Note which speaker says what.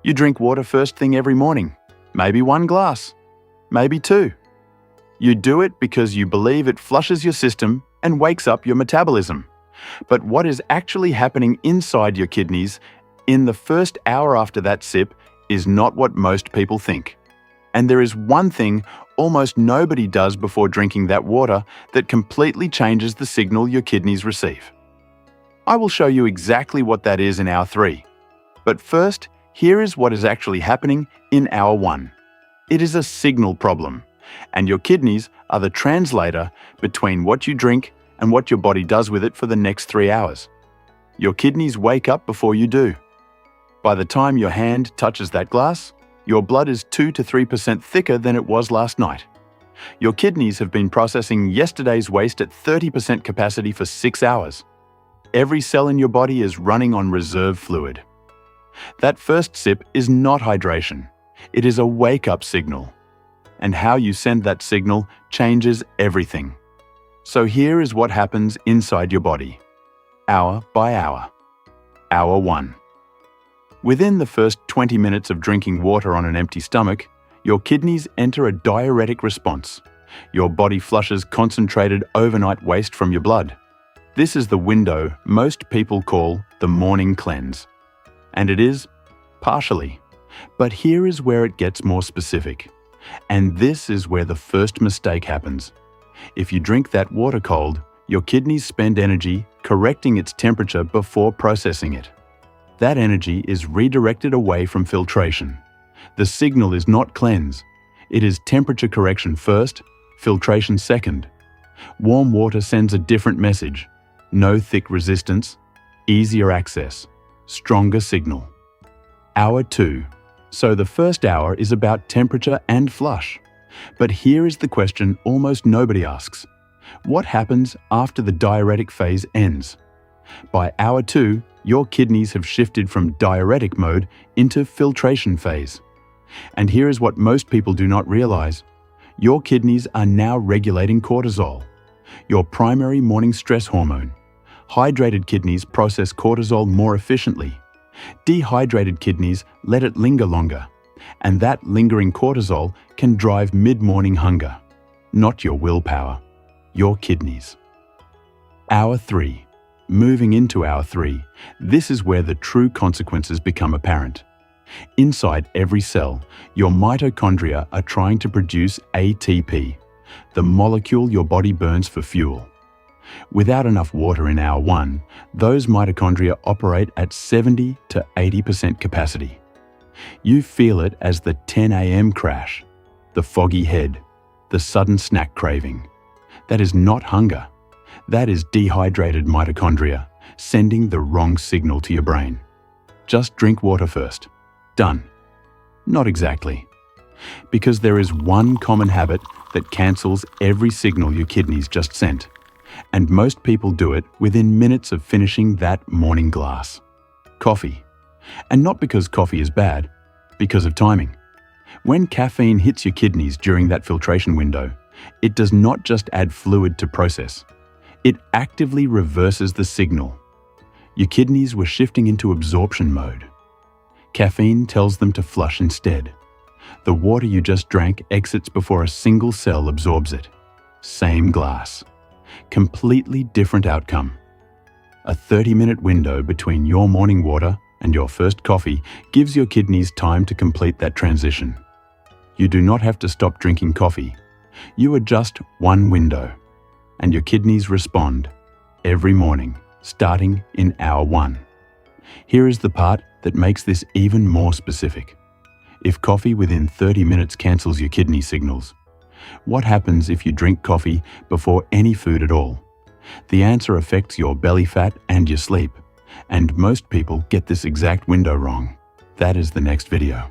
Speaker 1: You drink water first thing every morning, maybe 1 glass, maybe 2. You do it because you believe it flushes your system and wakes up your metabolism. But what is actually happening inside your kidneys in the first hour after that sip is not what most people think. And there is one thing almost nobody does before drinking that water that completely changes the signal your kidneys receive. I will show you exactly what that is in hour 3. But first, here is what is actually happening in hour 1. It is a signal problem, and your kidneys are the translator between what you drink and what your body does with it for the next 3 hours. Your kidneys wake up before you do. By the time your hand touches that glass, your blood is 2 to 3% thicker than it was last night. Your kidneys have been processing yesterday's waste at 30% capacity for 6 hours. Every cell in your body is running on reserve fluid. That first sip is not hydration. It is a wake-up signal. And how you send that signal changes everything. So here is what happens inside your body, hour by hour. Hour 1. Within the first 20 minutes of drinking water on an empty stomach, your kidneys enter a diuretic response. Your body flushes concentrated overnight waste from your blood. This is the window most people call the morning cleanse. And it is, partially. But here is where it gets more specific. And this is where the first mistake happens. If you drink that water cold, your kidneys spend energy correcting its temperature before processing it. That energy is redirected away from filtration. The signal is not cleanse. It is temperature correction first, filtration second. Warm water sends a different message. No thick resistance, easier access, stronger signal. Hour 2. So the first hour is about temperature and flush. But here is the question almost nobody asks. What happens after the diuretic phase ends? By hour 2, your kidneys have shifted from diuretic mode into filtration phase. And here is what most people do not realize. Your kidneys are now regulating cortisol, your primary morning stress hormone. Hydrated kidneys process cortisol more efficiently. Dehydrated kidneys let it linger longer. And that lingering cortisol can drive mid-morning hunger. Not your willpower, your kidneys. Hour 3. Moving into hour 3, this is where the true consequences become apparent. Inside every cell, your mitochondria are trying to produce ATP, the molecule your body burns for fuel. Without enough water in hour 1, those mitochondria operate at 70 to 80% capacity. You feel it as the 10 a.m. crash, the foggy head, the sudden snack craving. That is not hunger. That is dehydrated mitochondria sending the wrong signal to your brain. Just drink water first. Done. Not exactly. Because there is one common habit that cancels every signal your kidneys just sent. And most people do it within minutes of finishing that morning glass. Coffee. And not because coffee is bad, because of timing. When caffeine hits your kidneys during that filtration window, it does not just add fluid to process. It actively reverses the signal. Your kidneys were shifting into absorption mode. Caffeine tells them to flush instead. The water you just drank exits before a single cell absorbs it. Same glass. Completely different outcome. A 30-minute window between your morning water and your first coffee gives your kidneys time to complete that transition. You do not have to stop drinking coffee. You adjust one window. And your kidneys respond every morning, starting in hour 1. Here is the part that makes this even more specific. If coffee within 30 minutes cancels your kidney signals, what happens if you drink coffee before any food at all? The answer affects your belly fat and your sleep, and most people get this exact window wrong. That is the next video.